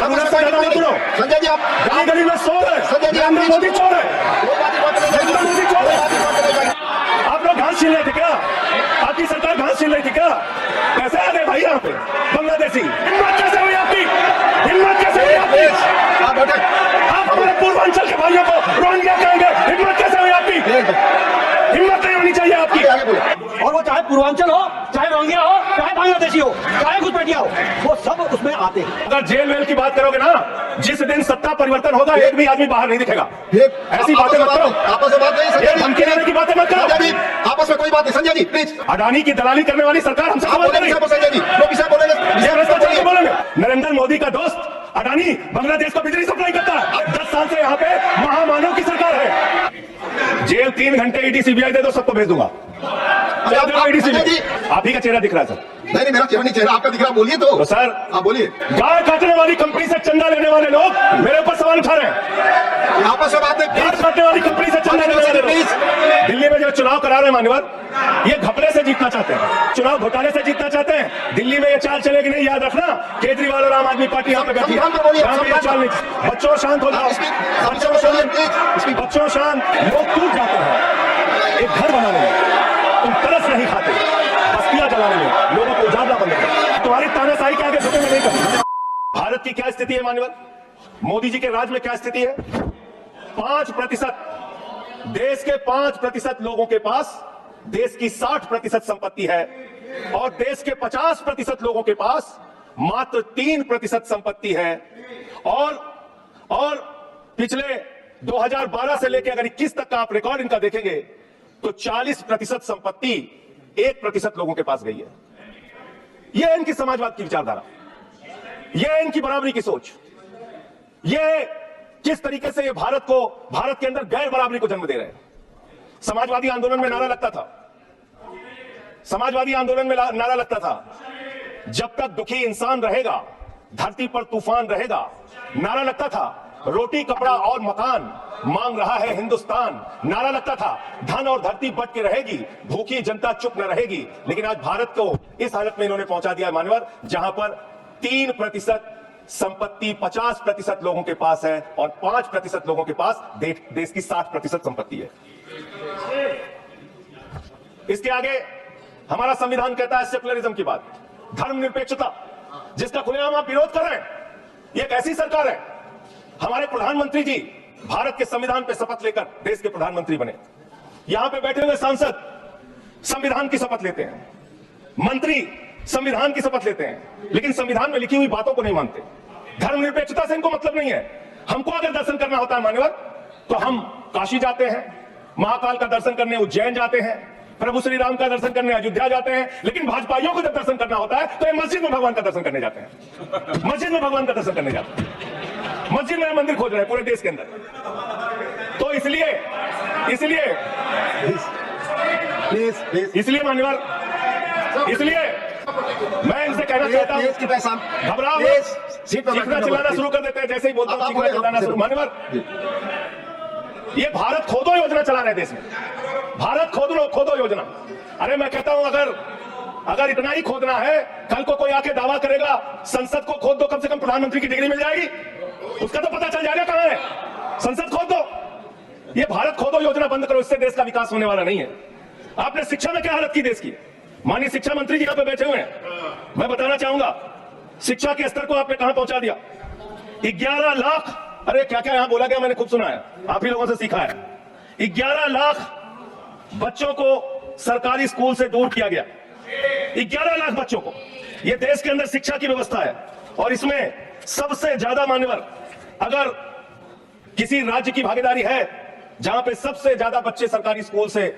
जरूरत से ज्यादा मत बोलो। संजय जी, आप गली गली में चोर है, संजय जी, नरेंद्र मोदी चोर है, नरेंद्र मोदी चोर है। आप आप लोग घास छीन रहे थे क्या? आपकी सरकार घास छीन रही थी क्या? कैसे आ गए भाई यहाँ पे बांग्लादेशी? हिम्मत कैसे हुई आपकी? हिम्मत कैसे हुई आपकी? आप हमारे पूर्वांचल के भाइयों को रोहिंग्या कहेंगे? हिम्मत कैसे हुई आपकी? हिम्मत नहीं होनी चाहिए आपकी। और वो चाहे पूर्वांचल हो, चाहे रोहिंग्या हो, चाहे बांग्लादेशी हो, चाहे घुसपैठिया हो, वो सब उसमें आते हैं। अगर जेल वेल की बात करोगे ना, जिस दिन सत्ता परिवर्तन होगा एक भी आदमी बाहर नहीं दिखेगा। ऐसी बातें मत करो, आपस में बात नहीं। संजय जी, धमकी देने की बातें मत करो। संजय जी, आपस में कोई बात नहीं। संजय जी प्लीज, अडानी की दलाली करने वाली सरकार हमसे सवाल कर रही है। संजय जी लोग इसे बोलेंगे, ये रास्ता चल के बोलेंगे। नरेंद्र मोदी का दोस्त अडानी बांग्लादेश को बिजली सप्लाई करता है। 10 साल से यहाँ पे महामानव की सरकार है। जेल 3 घंटे ईडी सीबीआई दे दो, सबको भेज दूंगा। आप ही का चेहरा दिख रहा है सर। नहीं, मेरा चेहरा नहीं, चेहरा आपका दिख रहा, बोलिए तो सर। आप बोलिए। गाय काटने वाली कंपनी से चंदा लेने वाले लोग मेरे ऊपर सवाल उठा रहे हैं। आपस में बात नहीं। गाय काटने वाली कंपनी से चंदा लेने वाले लोग दिल्ली में जो चुनाव करा रहे हैं मान्यवर, ये घपले से जीतना चाहते हैं, चुनाव घोटाले से जीतना चाहते हैं। दिल्ली में ये चाल चलेगी नहीं, याद रखना। केजरीवाल और आम आदमी पार्टी यहाँ पे बैठी है, यहाँ पे ये चाल नहीं। बच्चों शांत हो जाओ, बच्चों शांत, बच्चों शांत। लोग टूट जाते हैं एक घर बनाने में, तुम तरस नहीं खाते बस्तियां जलाने में, लोगों को उजाड़ना बंद करो। तुम्हारी तानाशाही के आगे झुकेंगे नहीं करते। भारत की क्या स्थिति है मान्यवर? मोदी जी के राज में क्या स्थिति है? 5%, देश के 5% लोगों के पास देश की 60% संपत्ति है और देश के 50% लोगों के पास मात्र 3% संपत्ति है। और पिछले 2012 से लेकर अगर 21 तक का आप रिकॉर्ड इनका देखेंगे तो 40% संपत्ति 1% लोगों के पास गई है। यह इनकी समाजवाद की विचारधारा, यह इनकी बराबरी की सोच, यह किस तरीके से ये भारत के अंदर गैर बराबरी को जन्म दे रहे हैं। समाजवादी आंदोलन में नारा लगता था, समाजवादी आंदोलन में नारा लगता था, जब तक दुखी इंसान रहेगा धरती पर तूफान रहेगा। नारा लगता था, रोटी कपड़ा और मकान मांग रहा है हिंदुस्तान। नारा लगता था, धन और धरती बट के रहेगी, भूखी जनता चुप न रहेगी। लेकिन आज भारत को इस हालत में इन्होंने पहुंचा दिया मान्यवर, जहां पर 3% संपत्ति 50% लोगों के पास है और 5% लोगों के पास देश की 60% संपत्ति है। इसके आगे हमारा संविधान कहता है सेकुलरिज्म की बात, धर्मनिरपेक्षता, जिसका खुलेआम आप विरोध कर रहे हैं। ये एक ऐसी सरकार है, हमारे प्रधानमंत्री जी भारत के संविधान पे शपथ लेकर देश के प्रधानमंत्री बने। यहां पे बैठे हुए सांसद संविधान की शपथ लेते हैं, मंत्री संविधान की शपथ लेते हैं, लेकिन संविधान में लिखी हुई बातों को नहीं मानते। धर्मनिरपेक्षता से इनको मतलब नहीं है। हमको अगर दर्शन करना होता है मान्यवर तो हम काशी जाते हैं, महाकाल का दर्शन करने उज्जैन जाते हैं, प्रभु श्री राम का दर्शन करने अयोध्या जाते हैं। लेकिन भाजपाइयों को जब दर्शन करना होता है तो ये मस्जिद में भगवान का दर्शन करने जाते हैं, मस्जिद में भगवान का दर्शन करने जाते हैं, मस्जिद में मंदिर खोज रहे हैं पूरे देश के अंदर। तो इसलिए मान्यवर, इसलिए मैं इनसे कहना चाहता हूं, घबराओ, चीखना चिल्लाना शुरू कर देते हैं जैसे ही बोलता हूं, चीखना चिल्लाना शुरू। मान्यवर, ये भारत खोदो योजना चला रहे देश में, भारत खोदो योजना। अरे मैं कहता हूं अगर इतना ही खोदना है, कल को कोई आके दावा करेगा संसद को खोद दो, कम से कम प्रधानमंत्री की डिग्री मिल जाएगी, उसका तो पता चल जाएगा कहां है। संसद खोद दो, ये भारत खोदो योजना बंद करो, इससे देश का विकास होने वाला नहीं है। आपने शिक्षा में क्या हालत की देश की? माननीय शिक्षा मंत्री जी यहाँ पे बैठे हुए हैं, मैं बताना चाहूंगा शिक्षा के स्तर को आपने कहां पहुंचा दिया। 11 लाख, अरे क्या क्या यहां बोला गया मैंने खूब सुना है, आप ही लोगों से सीखा है। 11 लाख बच्चों को सरकारी स्कूल से दूर किया गया, 11 लाख बच्चों को। यह देश के अंदर शिक्षा की व्यवस्था है और इसमें सबसे ज्यादा मान्यवर, अगर किसी राज्य की भागीदारी है जहां पे सबसे ज्यादा बच्चे सरकारी स्कूल से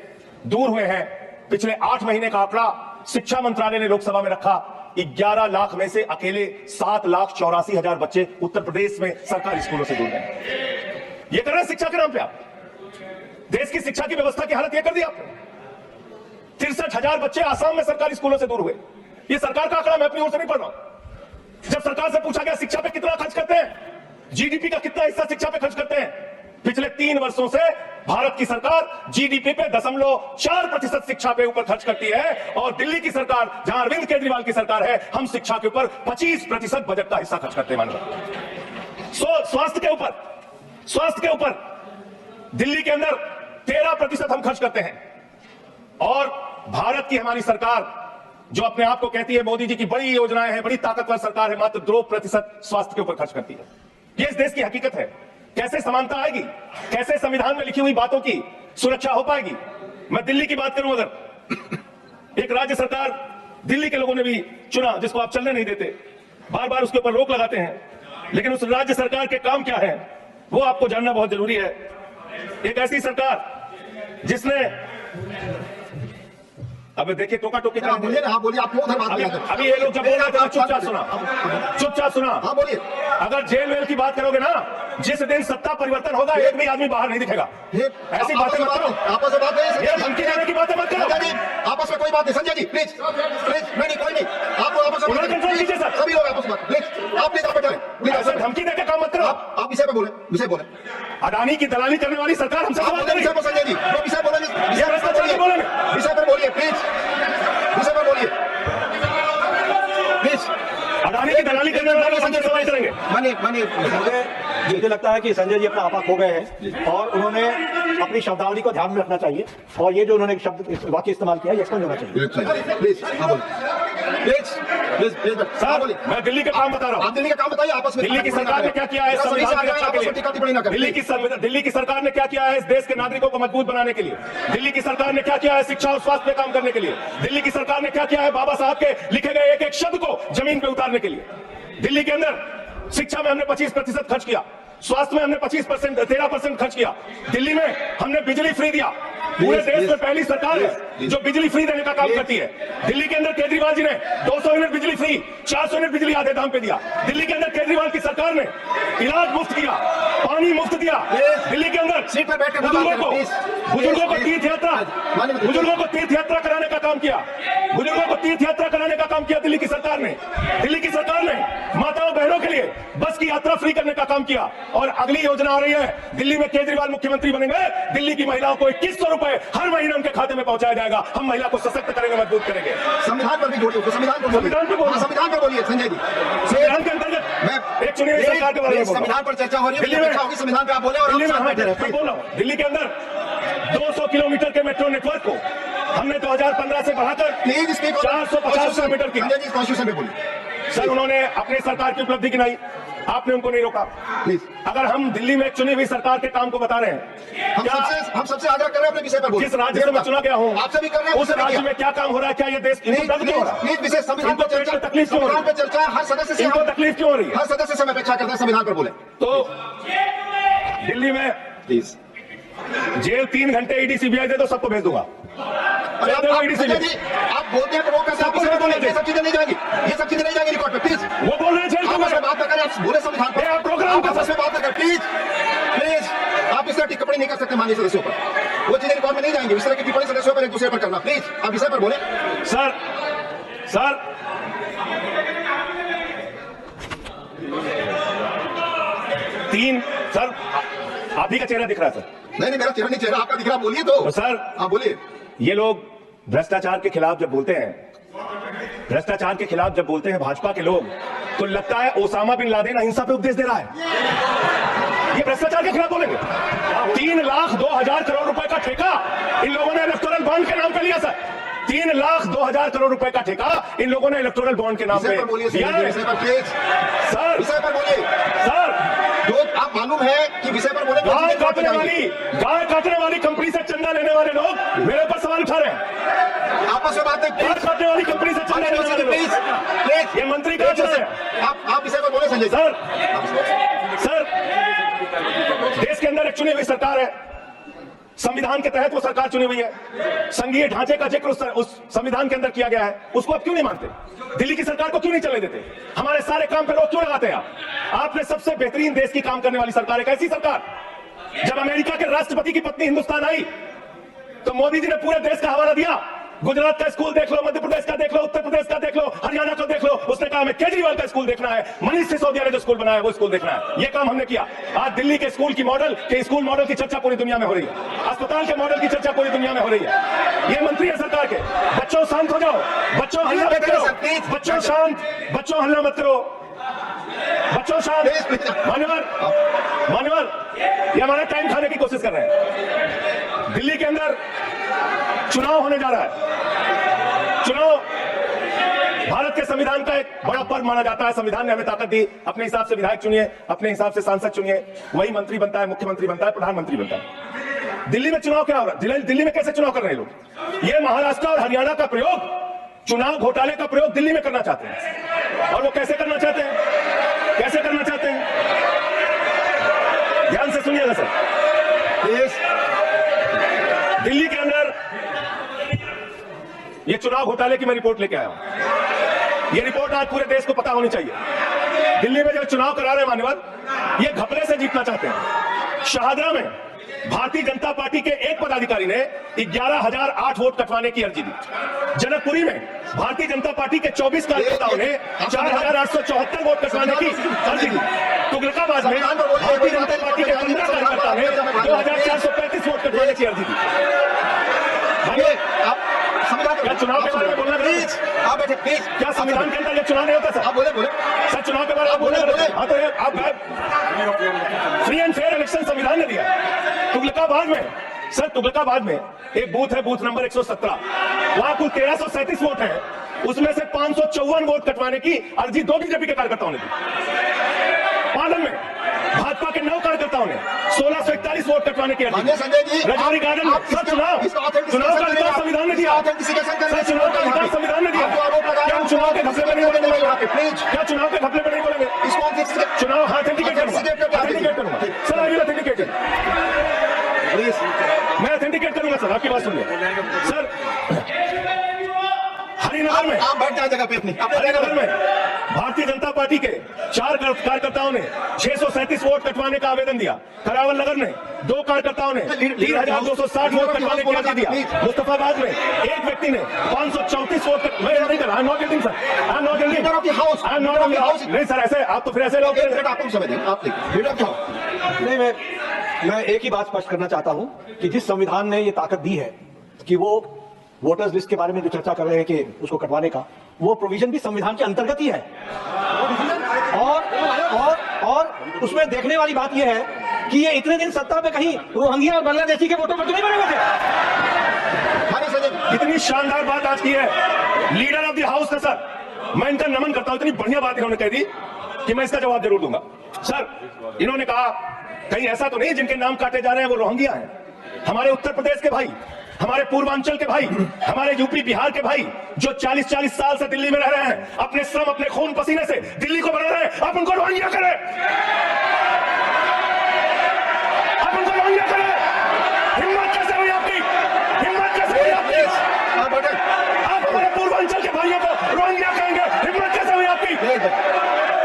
दूर हुए हैं, पिछले 8 महीने का आंकड़ा शिक्षा मंत्रालय ने लोकसभा में रखा, 11 लाख में से अकेले 7,84,000 बच्चे उत्तर प्रदेश में सरकारी स्कूलों से दूर गए। ये कर रहे हैं शिक्षा के नाम पे आप। देश की शिक्षा की व्यवस्था की हालत यह कर दी आपने। 63,000 बच्चे आसाम में सरकारी स्कूलों से दूर हुए। ये सरकार का आंकड़ा, मैं अपनी ओर से नहीं पढ़ रहा हूं। जब सरकार से पूछा गया शिक्षा पे कितना खर्च करते हैं, जीडीपी का कितना हिस्सा शिक्षा पे खर्च करते हैं, पिछले 3 वर्षों से भारत की सरकार जीडीपी पे 0.4% शिक्षा पे ऊपर खर्च करती है और दिल्ली की सरकार, जहां अरविंद केजरीवाल की सरकार है, हम शिक्षा के ऊपर 25% बजट का हिस्सा खर्च करते हैं। स्वास्थ्य के ऊपर दिल्ली के अंदर 13% हम खर्च करते हैं, और भारत की हमारी सरकार जो अपने आप को कहती है मोदी जी की बड़ी योजनाएं हैं, बड़ी ताकतवर सरकार है, मात्र 2% स्वास्थ्य के ऊपर खर्च करती है। ये इस देश की हकीकत है। कैसे समानता आएगी? कैसे संविधान में लिखी हुई बातों की सुरक्षा हो पाएगी? मैं दिल्ली की बात करूं, अगर एक राज्य सरकार दिल्ली के लोगों ने भी चुना, जिसको आप चलने नहीं देते, बार बार उसके ऊपर रोक लगाते हैं, लेकिन उस राज्य सरकार के काम क्या है वो आपको जानना बहुत जरूरी है। एक ऐसी सरकार जिसने, अब देखिए टोका टोकी आप बोलिए ना, आप बोलिए, आप क्यों उधर बात कर रहे हैं? अभी ये लोग जब बोल रहे थे मैं चुपचाप सुना। हाँ बोलिए। अगर जेल वेल की बात करोगे ना, जिस दिन सत्ता परिवर्तन होगा एक भी आदमी बाहर नहीं दिखेगा। ऐसी बातें मत करो, आपस में बात नहीं, ये धमकी देने की बातें मत करो। संजय जी आपस में कोई बात नहीं, संजय जी प्लीज नहीं कोई नहीं, आपको आपस में उन्हें कंट्रोल कीजिए सर। सभी लोग आपस में प्लीज, आप प्लीज आप बैठे प्लीज, सर धमकी देकर काम मत करो। आप विषय पे बोले अडानी की दलाली करने वाली सरकार हमसे आप सवाल बोले कर रही विषय है। पर, संजय जी जो विषय बोलेंगे विषय पर बोलिए प्लीज, विषय पर बोलिए प्लीज। अडानी की दलाली करने वाले हमसे सवाल करेंगे। मुझे लगता है कि संजय जी अपना आपा खो गए हैं और उन्होंने अपनी शब्दावली को ध्यान में रखना चाहिए, और ये जो उन्होंने शब्द वाक्य इस्तेमाल किया है एक्सपेंड होना चाहिए। प्लीज सर मैं दिल्ली का काम बता रहा हूँ। आप दिल्ली का काम बताइए, आपस में दिल्ली की सरकार ने क्या किया है संविधान की रक्षा के लिए? दिल्ली की सरकार ने क्या किया है इस देश के नागरिकों को मजबूत बनाने के लिए? दिल्ली की सरकार ने क्या किया है शिक्षा और स्वास्थ्य पे काम करने के लिए? दिल्ली की सरकार ने क्या किया है बाबा साहब के लिखे गए एक एक शब्द को जमीन पे उतारने के लिए? दिल्ली के अंदर शिक्षा में हमने 25% खर्च किया, स्वास्थ्य में हमने 13% खर्च किया, दिल्ली में हमने बिजली फ्री दिया। पूरे देश में पहली सरकार है जो बिजली फ्री देने का काम करती है। दिल्ली के अंदर केजरीवाल जी ने 200 यूनिट बिजली फ्री, 400 यूनिट बिजली आधे दाम पे दिया। दिल्ली के अंदर केजरीवाल की सरकार ने इलाज मुफ्त किया, पानी मुफ्त दिया। दिल्ली के अंदर सीट पर बैठ कर बुजुर्गों को तीर्थ यात्रा कराने का काम किया। बुजुर्गों को तीर्थ यात्रा कराने का काम किया दिल्ली की सरकार ने। दिल्ली की सरकार ने माताओं बहनों के लिए बस की यात्रा फ्री करने का काम किया। और अगली योजना आ रही है, दिल्ली में केजरीवाल मुख्यमंत्री बनेंगे, दिल्ली की महिलाओं को 2100 रुपए हर महीने उनके खाते में पहुंचाया जाएगा। हम महिला को सशक्त करेंगे, मजबूत करेंगे। संविधान पर भी बोलिए, संविधान पर बोलिए संजय जी। संविधान के अंतर्गत एक चुनी हुई सरकार के बारे में संविधान पर चर्चा हो रही है, दिल्ली में होगी, संविधान पे आप बोले और दिल्ली में मैं बोल रहा हूँ, दिल्ली के अंदर 200 किलोमीटर के मेट्रो नेटवर्क को हमने 2015 से बढ़ाकर 450 किलोमीटर की। संजय जी कॉन्स्टिट्यूशन पे बोलिए सर। उन्होंने अपनी सरकार की उपलब्धि गिनाई, आपने उनको नहीं रोका। प्लीज, अगर हम दिल्ली में एक चुनी हुई सरकार के काम को बता रहे हैं, हम सबसे आग्रह कर रहे हैं अपने विषय पर बोलिए। जिस राज्य से मैं चुना गया हूँ आपसे भी कर रहे हैं, उस राज्य में क्या काम हो रहा है, क्या ये देश इनको दर्द क्यों हो रहा है? प्लीज विषय संविधान पर चर्चा, तकलीफ क्यों हो रही है? संविधान पर चर्चा हर सदस्य से इनको तकलीफ क्यों हो रही है? हर सदस्य से मैं अपेक्षा करता हूं संविधान पर बोले तो दिल्ली में प्लीज। जेल 3 घंटे ईडी सीबीआई दे दो, सबको भेज दूंगा। संजय जी आप बोलते हैं तो वो कैसे आपको बोले, ये सब चीजें नहीं जाएंगी, ये सब चीजें नहीं जाएंगी रिकॉर्ड पे प्लीज। वो बोल रहे हैं जेल आपस में बात करें, आप बोले संविधान पर, आप प्रोग्राम आपस में बात करें प्लीज प्लीज। आप इस तरह टिप्पणी नहीं कर सकते माननीय सदस्यों पर, वो चीजें रिकॉर्ड में नहीं जाएंगी। इस तरह की टिप्पणी सदस्यों पर एक दूसरे पर करना प्लीज। आप विषय पर बोले सर। सर आप ही का चेहरा दिख रहा है सर। नहीं मेरा चेहरा नहीं, चेहरा आपका दिख रहा, बोलिए तो सर। आप बोलिए। ये लोग भ्रष्टाचार के खिलाफ जब बोलते हैं, भ्रष्टाचार के खिलाफ जब बोलते हैं भाजपा के लोग, तो लगता है ओसामा बिन लादेन अहिंसा पे उपदेश दे रहा है। ये भ्रष्टाचार के खिलाफ बोलेंगे। 3,02,000 करोड़ रुपए का ठेका इन लोगों ने इलेक्टोरल बॉन्ड के नाम पे लिया सर। 3,02,000 करोड़ रुपए का ठेका इन लोगों ने इलेक्टोरल बॉन्ड के नाम पे दिया है। सर विषय पर बोलिए सर। जो आप मालूम है कि विषय पर बोले, गाय काटने वाली कंपनी से चंदा लेने वाले लोग मेरे ऊपर सवाल उठा रहे हैं। आपस में बातें गाय काटने वाली कंपनी से चंदा लेने वाले प्लीज लोग, ये मंत्री का है। आप विषय पर बोले संजय सर देश के अंदर एक चुनी हुई सरकार है, संविधान के तहत वो सरकार चुनी हुई है, संघीय ढांचे का जिक्र उस संविधान के अंदर किया गया है, उसको आप क्यों नहीं मानते? दिल्ली की सरकार को क्यों नहीं चलने देते? हमारे सारे काम पे रोक क्यों लगाते हैं? आपने सबसे बेहतरीन देश की काम करने वाली सरकार है, कैसी सरकार? जब अमेरिका के राष्ट्रपति की पत्नी हिंदुस्तान आई तो मोदी जी ने पूरे देश का हवाला दिया। गुजरात का स्कूल देख लो, मध्य प्रदेश का देख लो, उत्तर प्रदेश का देख लो, हरियाणा का देख लो। उसने कहा हमें केजरीवाल का स्कूल देखना है, मनीष सिसोदिया ने जो स्कूल बनाया वो स्कूल देखना है। ये काम हमने किया। आज दिल्ली के स्कूल मॉडल की चर्चा पूरी दुनिया में हो रही है, अस्पताल के मॉडल की चर्चा पूरी दुनिया में हो रही है। ये मंत्री है सरकार के। बच्चों शांत हो जाओ, बच्चों हल्ला मत करो, बच्चों शांत, बच्चों हल्ला मत करो। बच्चों शांत, मान्यवर, ये हमारा टाइम खाने की कोशिश कर रहे हैं। दिल्ली के अंदर चुनाव होने जा रहा है। चुनाव भारत के संविधान का एक बड़ा पर्व माना जाता है। संविधान ने हमें ताकत दी, अपने हिसाब से विधायक चुनिए, अपने हिसाब से सांसद चुनिए, वही मंत्री बनता है, मुख्यमंत्री बनता है, प्रधानमंत्री बनता है। दिल्ली में चुनाव क्या हो रहा है? दिल्ली में कैसे चुनाव कर रहे हैं लोग? ये महाराष्ट्र और हरियाणा का प्रयोग, चुनाव घोटाले का प्रयोग दिल्ली में करना चाहते हैं। और वो कैसे करना चाहते हैं? कैसे करना चाहते हैं? ध्यान से सुनिएगा सर। दिल्ली के अंदर ये चुनाव घोटाले की मैं रिपोर्ट लेके आया हूं। ये रिपोर्ट आज पूरे देश को पता होनी चाहिए। दिल्ली में जो चुनाव करा रहे हैं मान्यवर, ये घपले से जीतना चाहते हैं। शाहदरा में भारतीय जनता पार्टी के एक पदाधिकारी ने 11,008 वोट कटवाने की अर्जी दी। जनकपुरी में भारतीय जनता पार्टी के 24 कार्यकर्ताओं ने 4,874 वोट कटवाने की अर्जी दी। तुगलकाबाद में भारतीय जनता पार्टी के 15 कार्यकर्ताओं ने 2,435 वोट कटवाने की अर्जी दी। क्या चुनाव के बारे में बोलना? प्लीज आप बैठे, प्लीज। क्या संविधान के अंदर ये चुनाव नहीं होता सर? आप बोले सर, चुनाव के बारे में आप बोले। हाँ तो आप फ्री एंड फेयर इलेक्शन संविधान ने दिया। तुगलकाबाद में सर, तुगलकाबाद में एक बूथ है, बूथ नंबर 117, वहां कुल 1337 वोट है, उसमें से 554 वोट कटवाने की अर्जी 2 बीजेपी के कार्यकर्ताओं ने दी। पालन में भाजपा के 9 कार्यकर्ताओं ने 1641 वोट कटवाने की अर्जी। रजौरी गार्डन में सर, चुनाव का अधिकार संविधान ने दिया। सर, चुनाव का अधिकार संविधान ने दिया। क्या हम चुनाव के घपले में नहीं बोलेंगे? क्या चुनाव के घपले में नहीं बोलेंगे? चुनाव ऑथेंटिकेट करूंगा सर, आई विल ऑथेंटिकेट। मैं ऑथेंटिकेट करूंगा सर, आपकी बात सुनिए सर। हरिनगर में आप बैठ जाए जगह पे अपनी। हरिनगर में भारतीय जनता पार्टी के 4 कार्यकर्ताओं ने 637 वोट कटवाने का आवेदन दिया। करावल नगर में 2 कार्यकर्ताओं ने 3,260 वोट कटवाने की अर्जी दिया। मुस्तफाबाद में एक व्यक्ति ने 534 वोट नहीं कर। I am not getting sir, I am not getting house. नहीं सर, ऐसे आप तो फिर ऐसे लोग नहीं। मैं एक ही बात स्पष्ट करना चाहता हूं कि जिस संविधान ने ये ताकत दी है कि वो वोटर्स लिस्ट के बारे में जो चर्चा कर रहे हैं कि उसको कटवाने का, वो प्रोविजन भी संविधान के अंतर्गत ही है। और उसमें देखने वाली बात यह है कि ये इतने दिन सत्ता पे कहीं रोहिंग्या और बांग्लादेशी के वोटर तो नहीं बने हुए थे। इतनी शानदार बात आज की है लीडर ऑफ द हाउस ने सर, मैं इनका नमन करता हूं। इतनी बढ़िया बात इन्होंने कह दी कि मैं इसका जवाब जरूर दूंगा। सर, इन्होंने कहा कहीं ऐसा तो नहीं जिनके नाम काटे जा रहे हैं वो रोहिंग्या हैं। हमारे उत्तर प्रदेश के भाई, हमारे पूर्वांचल के भाई, हमारे यूपी बिहार के भाई जो 40-40 साल से दिल्ली में रह रहे हैं, अपने श्रम अपने खून पसीने से दिल्ली को बना रहे हैं, आप उनको रोहिंग्या करें, आप उनको रोहिंग्या करें। हिम्मत कैसे हुई आपकी? हिम्मत कैसे हुई आपकी? आप हमारे पूर्वांचल के भाइयों को रोहिंग्या कहेंगे? हिम्मत कैसे हुई आपकी?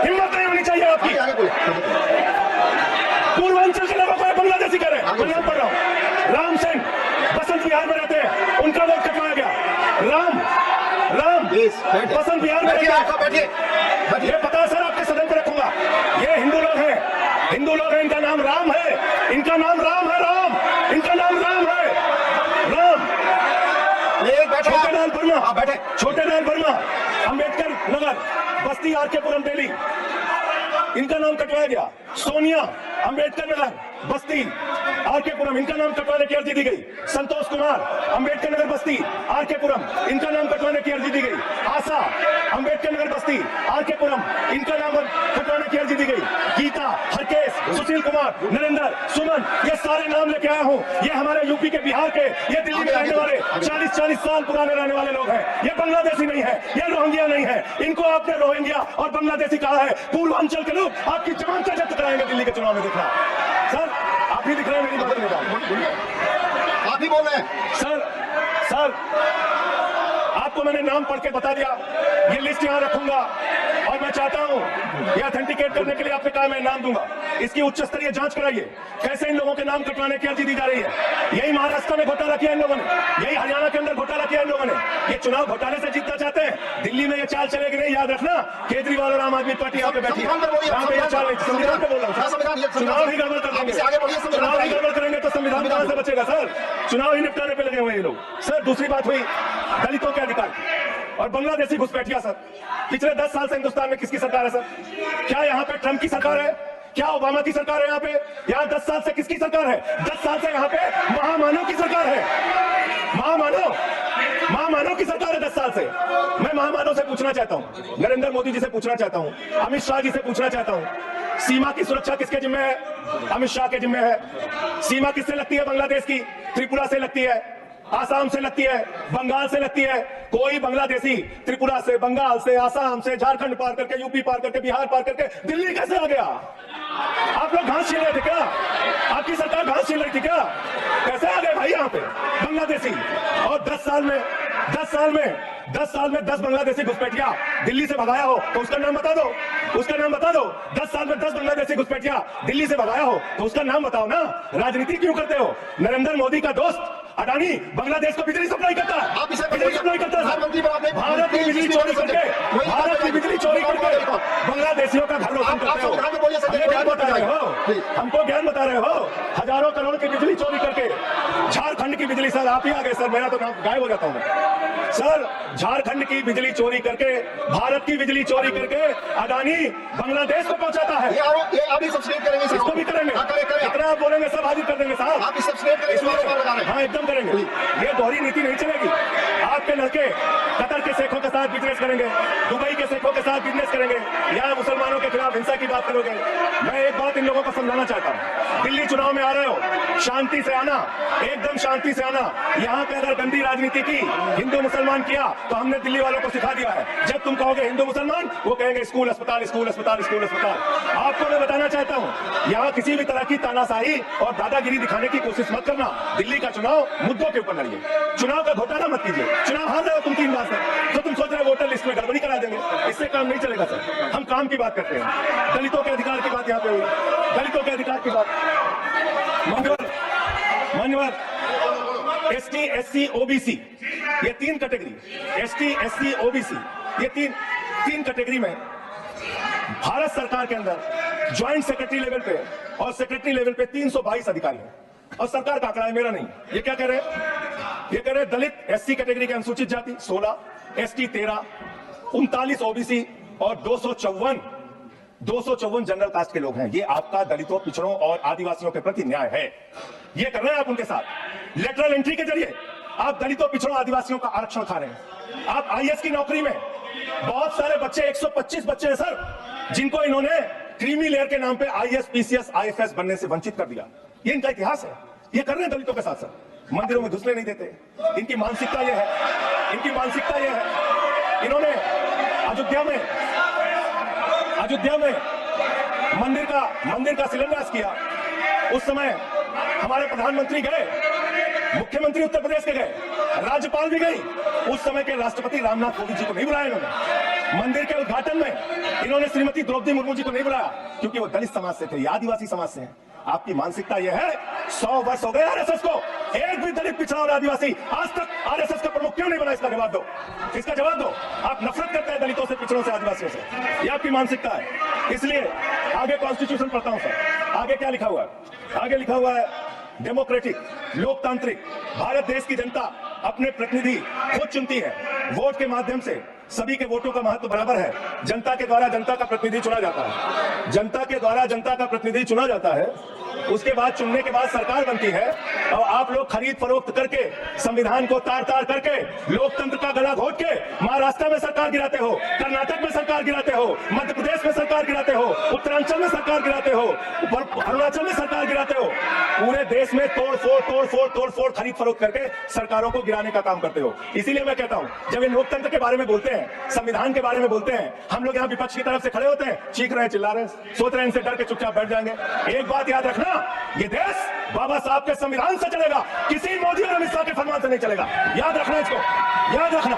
हिम्मत नहीं होनी चाहिए आपकी। पूर्वांचल के लोगों को बांग्लादेशी करें। मैं नाम पढ़ रहा हूं, राम सिंह बसंत बिहार में रहते हैं, उनका वोट कटवाया गया। राम बसंत बिहार में रहते हैं। ये पता सर, आपके सदन पर रखूंगा। ये हिंदू लोग हैं, हिंदू लोग हैं, इनका नाम राम है, इनका नाम राम है, राम, इनका नाम राम है, राम। छोटे लाल वर्मा, अंबेडकर नगर, बस्ती, आरकेपुरम, दिल्ली, इनका नाम कटवाया गया। सोनिया, अंबेडकर नगर, बस्ती, आरकेपुरम, इनका नाम कटवाने की अर्जी दी गई। संतोष कुमार, अंबेडकर नगर, बस्ती, आरकेपुरम, इनका नाम कटवाने की अर्जी दी गई। आशा, अंबेडकर नगर, बस्ती, आरकेपुरम, इनका नाम कटवाने की अर्जी दी गई। गीता, हरकेश, सुशील कुमार, नरेंद्र, सुमन, ये सारे नाम लेके आया हूं। ये हमारे यूपी के, बिहार के, ये दिल्ली में रहने वाले 40-40 साल पुराने रहने वाले लोग हैं। ये बांग्लादेशी नहीं है, ये रोहिंग्या नहीं है। इनको आपने रोहिंग्या और बांग्लादेशी कहा है। पूर्वांचल के लोग आपकी जमानत जब्त कराएंगे दिल्ली के चुनाव में। देखना सर, आप ही दिख रहे हैं, मेरी बात नहीं, आप ही बोल रहे हैं सर। आपको मैंने नाम पढ़ के बता दिया, ये लिस्ट यहां रखूंगा और मैं चाहता हूं ये ऑथेंटिकेट करने के लिए आपने कहा मैं नाम दूंगा। इसकी उच्च स्तरीय जांच कराइए, कैसे इन लोगों के नाम कटवाने की अर्जी दी जा रही है। यही महाराष्ट्र में घोटाला किया इन लोगों ने, यही हरियाणा के अंदर घोटाला किया इन लोगों ने। ये चुनाव घोटाले से जीतना चाहते हैं। दिल्ली में ये चाल चलेगी नहीं, याद रखना। केजरीवाल और आम आदमी पार्टी यहाँ पे बैठी है, यहाँ पे ये चाल नहीं। संविधान पे बोल रहा हूँ, चुनाव ही गड़बड़ कर देंगे, चुनाव ही गड़बड़ करेंगे तो संविधान कहां से बचेगा सर? चुनाव ही निपटाने पे लगे हुए ये लोग। सर, दूसरी बात हुई दलितों के अधिकार की। और बांग्लादेशी घुसपैठिया सर। पिछले 10 साल से हिंदुस्तान में किसकी सरकार है सर? क्या यहाँ पे ट्रंप की सरकार है? क्या ओबामा की सरकार है? यहाँ 10 साल से किसकी सरकार है? 10 साल से यहाँ पे महामानव की सरकार है। महामानव की सरकार है 10 साल से। मैं महामानव से पूछना चाहता हूँ, नरेंद्र मोदी जी से पूछना चाहता हूँ, अमित शाह जी से पूछना चाहता हूँ, सीमा की सुरक्षा किसके जिम्मे है? अमित शाह के जिम्मे है। सीमा किससे लगती है बांग्लादेश की? त्रिपुरा से लगती है, आसाम से लगती है, बंगाल से लगती है। कोई बांग्लादेशी त्रिपुरा से, बंगाल से, आसाम से, झारखंड पार करके, यूपी पार करके, बिहार पार करके दिल्ली कैसे आ गया? आप लोग घास छीन रहे थे क्या? आपकी सरकार घास छीन रही थी क्या? कैसे आ गए भाई यहाँ पे बांग्लादेशी? और 10 साल में 10 बांग्लादेशी घुसपैठिया दिल्ली से भगाया हो तो उसका नाम बता दो। 10 साल में 10 बांग्लादेशी घुसपैठिया दिल्ली से भगाया हो तो उसका नाम बताओ ना। राजनीति क्यों करते हो? नरेंद्र मोदी का दोस्त अडानी बांग्लादेश को बिजली सप्लाई करता है। आप इसे बिजली सप्लाई करता है। प्रधानमंत्री बनाते हैं। भारत की बिजली चोरी करके बांग्लादेशियों का घर रोशन करते हो। हमें ज्ञान बता रहे हो, हमको ज्ञान बता रहे हो। हजारों करोड़ की बिजली चोरी करके झारखंड की बिजली, सर आप ही आ गए सर, मेरा तो नाम गायब हो जाता हूँ सर। झारखंड की बिजली चोरी करके, भारत की बिजली चोरी करके अडानी बांग्लादेश को पहुंचाता है। ये आप ही सब्सिडी करेंगे सर? इसको भी करेंगे। कितना आप बोलेंगे सब हाजिर कर देंगे साहब। आप ही सब्सिडी करेंगे? हाँ एकदम करेंगे। ये दोहरी नीति नहीं चलेगी। आपके लड़के कतर के शेखों के साथ बिजनेस करेंगे, दुबई के शेखों के साथ बिजनेस करेंगे, यहाँ मुसलमानों के खिलाफ हिंसा की बात करोगे। मैं एक बात इन लोगों को समझाना चाहता हूँ, दिल्ली चुनाव में आ रहे हो, शांति से आना, एकदम शांति से आना। यहाँ पे अगर गंदी राजनीति की, हिंदू मुसलमान किया तो हमने दिल्ली वालों को सिखा दिया है। जब तुम कहोगे हिंदू मुसलमान, वो कहेंगे स्कूल अस्पताल, स्कूल अस्पताल, स्कूल अस्पताल। आपको मैं बताना चाहता हूँ, यहाँ किसी भी तरह की तानाशाही और दादागिरी दिखाने की कोशिश मत करना। दिल्ली का चुनाव मुद्दों के ऊपर लड़िए, चुनाव का घोटाला मत कीजिए। चुनाव हार रहे हो तुम 3 बार से, तो तुम सोच रहे हो वोटर लिस्ट में गड़बड़ी करा देंगे। इससे काम नहीं चलेगा सर। हम काम की बात करते हैं, दलितों के अधिकार की बात यहाँ पे हुई, दलितों के अधिकार की बात। मान्यवर ST, SC, OBC, ये 3 कैटेगरी, ST, SC, OBC, ये तीन कैटेगरी में भारत सरकार के अंदर ज्वाइंट सेक्रेटरी लेवल पे और सेक्रेटरी लेवल पे 322 अधिकारी हैं। और सरकार का आंकड़ा है, मेरा नहीं। ये क्या कह रहे हैं? ये कह रहे हैं दलित SC कैटेगरी के अनुसूचित जाति 16, ST 13, 39 OBC और 254 जनरल कास्ट के लोग हैं। ये आपका दलितों, पिछड़ों और आदिवासियों के प्रति न्याय है। ये कर रहे हैं आप उनके साथ। लेटरल एंट्री के जरिए आप दलितों, पिछड़ों, आदिवासियों का आरक्षण खा रहे हैं। आप IAS की नौकरी में बहुत सारे बच्चे, 125 बच्चे हैं सर, जिनको इन्होंने क्रीमी लेयर के नाम पे IAS, PCS, IFS बनने से वंचित कर दिया। ये इनका इतिहास है। ये कर रहे हैं दलितों के साथ सर। मंदिरों में घुसने नहीं देते। इनकी मानसिकता ये है, इन्होंने अयोध्या में मंदिर का शिलान्यास किया। उस समय हमारे प्रधानमंत्री गए, मुख्यमंत्री उत्तर प्रदेश के गए, राज्यपाल भी गई। उस समय के राष्ट्रपति रामनाथ कोविंद जी को नहीं बुलाया इन्होंने। मंदिर के उद्घाटन में इन्होंने श्रीमती द्रौपदी मुर्मू जी को नहीं बुलाया, क्योंकि वो दलित समाज से थे, ये आदिवासी समाज से हैं। आपकी मानसिकता यह है। 100 वर्ष हो गए RSS को, एक भी दलित, पिछड़ा और आदिवासी आज तक RSS का प्रमुख क्यों नहीं बना? इसका जवाब दो, इसका जवाब दो। आप नफरत करते हैं दलितों से, पिछड़ों से, आदिवासियों से। ये आपकी मानसिकता है। इसलिए आगे कॉन्स्टिट्यूशन पढ़ता हूं सर। आगे क्या लिखा हुआ है? आगे लिखा हुआ है डेमोक्रेटिक, लोकतांत्रिक भारत देश की जनता अपने प्रतिनिधि खुद चुनती है। वोट के माध्यम से सभी के वोटों का महत्व बराबर है। जनता के द्वारा जनता का प्रतिनिधि चुना जाता है। जनता के द्वारा जनता का प्रतिनिधि चुना जाता है। उसके बाद चुनने के बाद सरकार बनती है। और आप लोग खरीद फरोख्त करके, संविधान को तार तार करके, लोकतंत्र का गला घोट के महाराष्ट्र में सरकार गिराते हो, कर्नाटक में सरकार गिराते हो, मध्य प्रदेश में सरकार गिराते हो, उत्तरांचल में सरकार गिराते हो, अरुणाचल में सरकार गिराते हो। पूरे देश में तोड़ फोड़ खरीद फरोख्त करके सरकारों को गिराने का काम करते हो। इसीलिए मैं कहता हूं, जब ये लोकतंत्र के बारे में बोलते हैं, संविधान के बारे में बोलते हैं, हम लोग यहाँ विपक्ष की तरफ से खड़े होते हैं, चीख रहे हैं, चिल्ला रहे हैं, सोच रहे हैं इनसे डर के चुपचाप बैठ जाएंगे। एक बात याद रखना, ये देश बाबा साहब के संविधान से चलेगा, किसी मोदी और अमित शाह के फरमान से नहीं चलेगा। याद रखना इसको, याद रखना।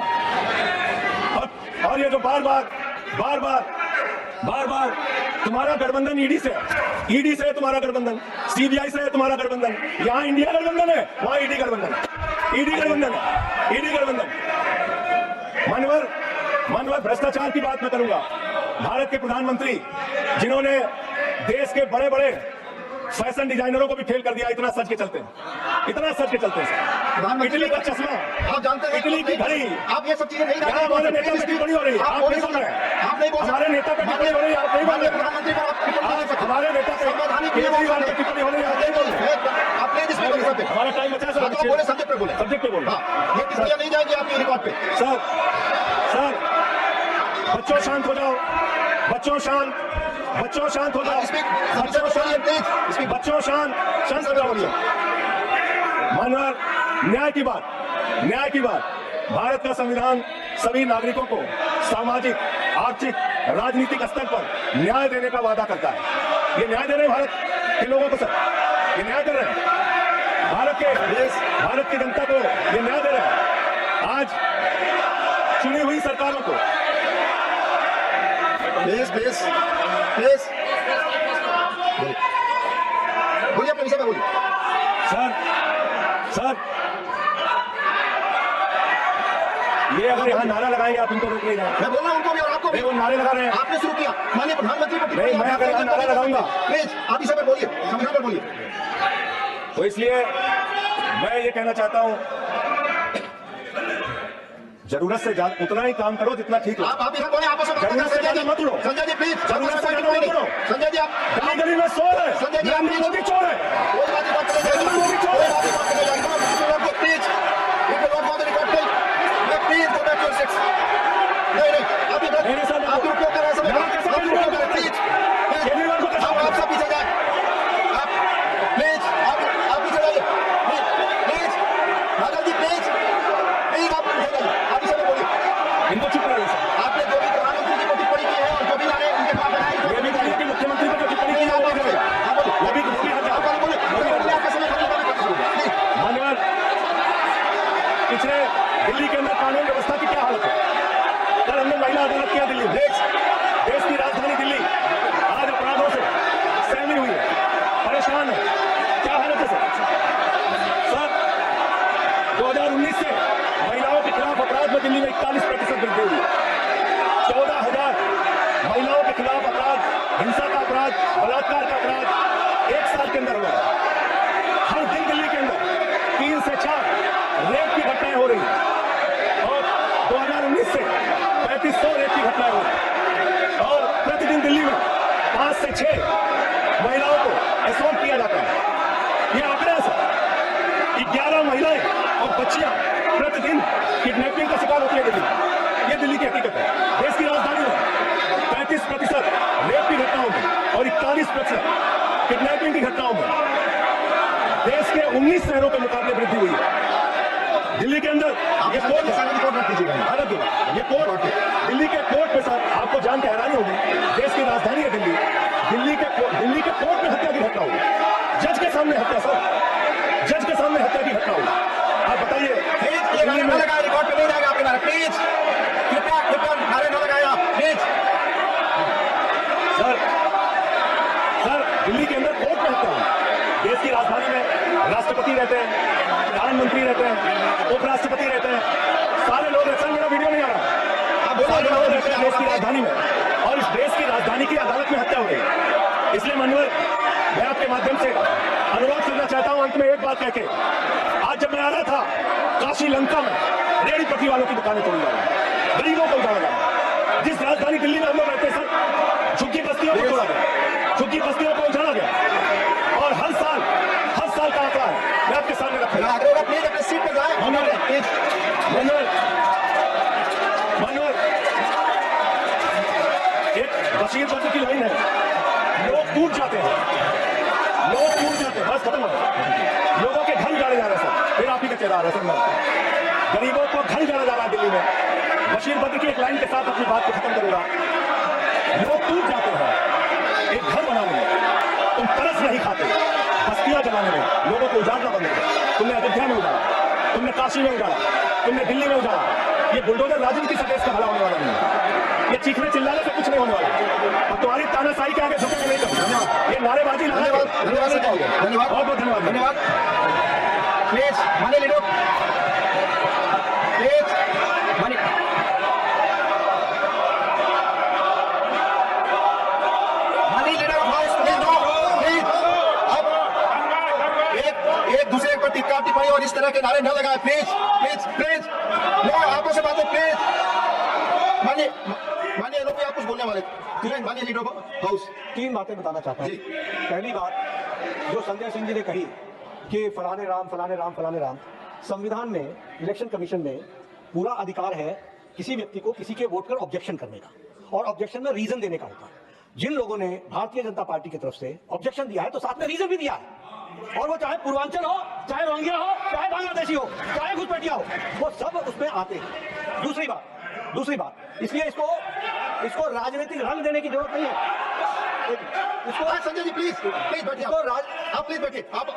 और ये जो बार बार तुम्हारा गठबंधन ईडी से है तुम्हारा गठबंधन, CBI से है तुम्हारा गठबंधन। यहाँ इंडिया गठबंधन है, वहां ईडी गठबंधन है। मानवर भ्रष्टाचार की बात मैं करूंगा। भारत के प्रधानमंत्री, जिन्होंने देश के बड़े बड़े फैशन डिजाइनरों को भी फेल कर दिया, इतना सच के चलते हैं। प्रधानमंत्री इटली का चश्मा, आप जानते हैं इटली की घड़ी, आप ये सब चीजें नहीं यहाँ हमारे नेता पे टिप्पणी हो रही है, आप नहीं बोल रहे हैं। आप नहीं बोल हमारे नेता पे टिप्पणी हो रही है, आप नहीं बोल रहे हैं। प्रधानमंत्री पर आप टिप्पणी नहीं कर आज सकते। हमारे नेता पे संवैधानिक केजरीवाल पे टिप्पणी हो रही है, आप नहीं बोल रहे हैं। आप प्लीज इसमें बोले सकते हमारा टाइम बचा है सर, आप बोले सब्जेक्ट पे बोले सब्जेक्ट पे बोल रहे हैं। हाँ, ये टिप्पणियां नहीं जाएंगी आपके रिकॉर्ड पे। सर बच्चों शांत हो जाओ, बच्चों शांत हो जाओ, बच्चों शांत, बच्चों शांत हो जाओ। मानवर, न्याय की बात, भारत का संविधान सभी नागरिकों को सामाजिक, आर्थिक, राजनीतिक स्तर पर न्याय देने का वादा करता है। ये न्याय दे रहे हैं भारत के लोगों को सर, ये न्याय कर रहे हैं भारत की जनता को, ये न्याय दे रहे हैं। आज चुनी हुई सरकारों को प्लीज बोलिए अपने विषय में बोलिए। सर ये अगर यहाँ नारा लगाएंगे आप इनको रोक नहीं जाएंगे। मैं बोल रहा हूं उनको भी और आपको भी। वो नारे लगा रहे हैं, आपने शुरू किया, माननीय प्रधानमंत्री को नहीं, मैं अगर यहाँ नारा लगाऊंगा। प्लीज आप इस पर बोलिए, संविधान पर बोलिए। तो इसलिए मैं ये कहना चाहता हूं, जरूरत से ज्यादा उतना ही काम करो जितना ठीक है। आप इधर बोले, आपस में जरूरत से ज्यादा मत उड़ो। संजय जी प्लीज, जरूरत से ज्यादा मत उड़ो। संजय जी आप गली में चोर है, संजय जी आप नरेंद्र मोदी चोर है। कोई बात नहीं, बात करें, मोदी चोर है। Please please go back to your seats. नहीं आप इधर मेरे साथ आप रुको कर ऐसे यहाँ कैसे केजरीवाल को प्लीज केजरीवाल को कैसे आप सब पीछे जाए, आप प्लीज आप पीछे जाइए, प्लीज नागर जी प्लीज आप पीछे जाइए, आप इसे बोलिए। इनको चुप रहिए सर। आपने जो भी प्रधानमंत्री जी को टिप्पणी की है और जो भी नारे उनके खिलाफ लगाए, ये भी बोलिए कि मुख्यमंत्री को जो टिप्पणी की है वो भी करें। हाँ बोलिए, वो भी हटा। आपका समय खत्म करने का प्लीज। मान्यवर, पिछले दिल्ली के अंदर कानून व्यवस्था की क्या हालत है? कल हमने महिला अदालत किया दिल्ली में। देश की राजधानी दिल्ली आज अपराधों से सहमी हुई है, परेशान है। क्या हालत है सर? 2019 से महिलाओं के खिलाफ अपराध में दिल्ली में 41% वृद्धि हुई है। 14,000 महिलाओं के खिलाफ अपराध, हिंसा का अपराध, बलात्कार का अपराध 1 साल के अंदर हुआ है। हर दिन दिल्ली के अंदर 3 से 4 रेप की घटनाएं हो रही हैं और 2019 से 3500 रेप की घटनाएं हो रही हैं और प्रतिदिन दिल्ली में 5 से 6 महिलाओं को असॉल्ट किया जाता है। ये आंकड़े हैं सर, 11 महिलाएं और बच्चियां प्रतिदिन किडनैपिंग का शिकार होती है दिल्ली में। ये दिल्ली की हकीकत है। देश की राजधानी में 35% रेप की घटनाओं में और 41% किडनैपिंग की घटनाओं में देश के 19 शहरों के मुकाबले वृद्धि हुई है। दिल्ली के अंदर ये कोर्ट ये कोर्ट दिल्ली के कोर्ट में सर आपको जान के हैरानी होगी, देश की राजधानी है दिल्ली, दिल्ली के कोर्ट में हत्या की घटना हुई। जज के सामने हत्या सर, जज के सामने हत्या की घटना हुई। आप बताइए, दिल्ली में लगाए, रिकॉर्ड पे नहीं जाएगा आपके नारे, प्लीज कृपया नारे न लगाए आप प्लीज। सर दिल्ली के अंदर कोर्ट में हत्या हुई। देश की राजधानी में राष्ट्रपति रहते हैं, प्रधानमंत्री रहते हैं, उपराष्ट्रपति रहते हैं, सारे लोग रहते हैं। मेरा वीडियो नहीं आ रहा, सारे लोग रहते हैं देश की राजधानी में और इस देश की राजधानी की अदालत में हत्या हो रही है। इसलिए मानवर, मैं आपके माध्यम से अनुरोध करना चाहता हूं अंत में एक बात कहके, आज जब मैं आ रहा था काशी लंका में रेहड़ी पटरी वालों की दुकानें तोड़ी जा रही है, गरीबों को उजाड़ा जा रहा है। जिस राजधानी दिल्ली में हम लोग रहते हैं सर, झुग्गी बस्तियों को तोड़ा गया, झुग्गी बस्तियों को उजाड़ा गया और हर साल का आंकड़ा है, मैं आपके सामने रखूंगा। प्लीज अपने सीट पर जाए। मनोहर, एक बशीर बद्र की लाइन है, लोग टूट जाते हैं, बस खत्म हो गया। लोगों के घर उजाड़े जा रहे हैं सर, फिर आप ही का चेहरा आ रहा है सर। गरीबों को घर उजाड़ा जा रहा है दिल्ली में। बशीर बद्र की एक लाइन के साथ अपनी बात को खत्म करूंगा। लोग टूट जाते हैं एक घर बनाने में, तुम तरस नहीं खाते बस्तियां जलाने में, लोगों को उजाड़ना बंद करो। तुमने अयोध्या में उजाड़ा, तुमने काशी में उजाड़ा, तुमने दिल्ली में उजाड़ा। ये बुलडोजर राजनीति से देश का भला होने वाला नहीं है। ये चीखने चिल्लाने से कुछ नहीं होने वाला। और तुम्हारी तानाशाही के आगे झुकेंगे नहीं कभी। ये नारेबाजी धन्यवाद बहुत बहुत धन्यवाद। प्लीज माने लीडो, प्लीज माने लीडर, प्लीज अब एक दूसरे पर टिक्का बेकार टिप्पणी और इस तरह के नारे न लगाएं प्लीज प्लीज प्लीज। नो आपस में बातें प्लीज। मानिए मानिए एलओपी आप कुछ बोलने वाले थे। मानिए लीडर ऑफ हाउस। 3 बातें बताना चाहता हूँ। पहली बात जो संजय सिंह जी ने कही कि फलाने राम फलाने राम फलाने राम, संविधान में इलेक्शन कमीशन में पूरा अधिकार है किसी व्यक्ति को किसी के वोट पर ऑब्जेक्शन करने का, और ऑब्जेक्शन में रीजन देने का होता है। जिन लोगों ने भारतीय जनता पार्टी की तरफ से ऑब्जेक्शन दिया है तो साथ में रीजन भी दिया है, और वो चाहे पूर्वांचल हो, चाहे रोहिंग्या हो, चाहे बांग्लादेशी हो, चाहे घुसपैठिया हो, वो सब उसमें आते हैं। दूसरी बात इसलिए इसको राजनीतिक रंग देने की जरूरत नहीं है। इसको संजय जी प्लीज प्लीज बैठिए। आप प्लीज बैठिए। आप मैं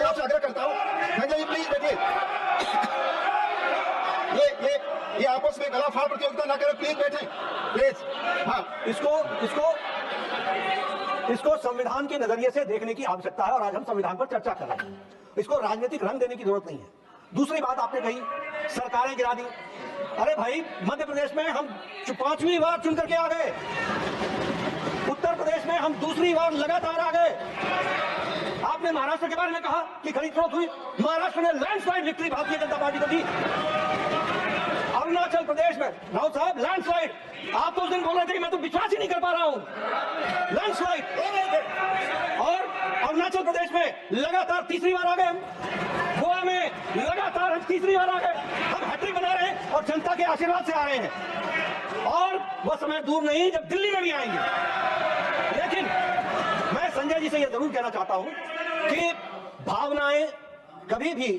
आपसे आग्रह करता हूँ संजय जी प्लीज बैठिए। ये आपस में गला फाड़ प्रतियोगिता ना करें, प्लीज बैठे प्लीज। हाँ इसको संविधान के नजरिए से देखने की आवश्यकता है, और आज हम संविधान पर चर्चा कर रहे हैं। इसको राजनीतिक रंग देने की जरूरत नहीं है। दूसरी बात आपने कही सरकारें गिरा दी। अरे भाई, मध्य प्रदेश में हम 5वीं बार चुन करके आ गए, उत्तर प्रदेश में हम दूसरी बार लगातार आ गए। आपने महाराष्ट्र के बारे में कहा कि खरीद फरोख्त हुई, महाराष्ट्र ने landslide victory Bharatiya Janata party को दी। अरुणाचल प्रदेश में राउत साहब लैंडस्लाइड, आप तो उस दिन बोल रहे थे कि मैं तो विश्वास ही नहीं कर पा रहा हूं, लैंडस्लाइड। और अरुणाचल प्रदेश में लगातार तीसरी बार आ गए हम, गोवा में लगातार हम तीसरी बार आ गए। हम हैट्रिक बना रहे हैं और जनता के आशीर्वाद से आ रहे हैं, और वह समय दूर नहीं जब दिल्ली में भी आएंगे। लेकिन मैं संजय जी से यह जरूर कहना चाहता हूं कि भावनाएं कभी भी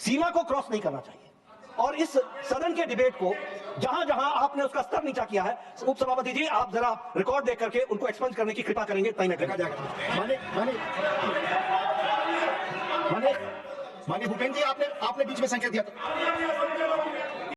सीमा को क्रॉस नहीं करना चाहिए, और इस सदन के डिबेट को जहां जहां आपने उसका स्तर नीचा किया है, उपसभापति जी आप जरा रिकॉर्ड देख करके उनको एक्सपेंड करने की कृपा करेंगे, तय देखा जाएगा। माने भूपेंद्र जी आपने बीच में संकेत दिया था।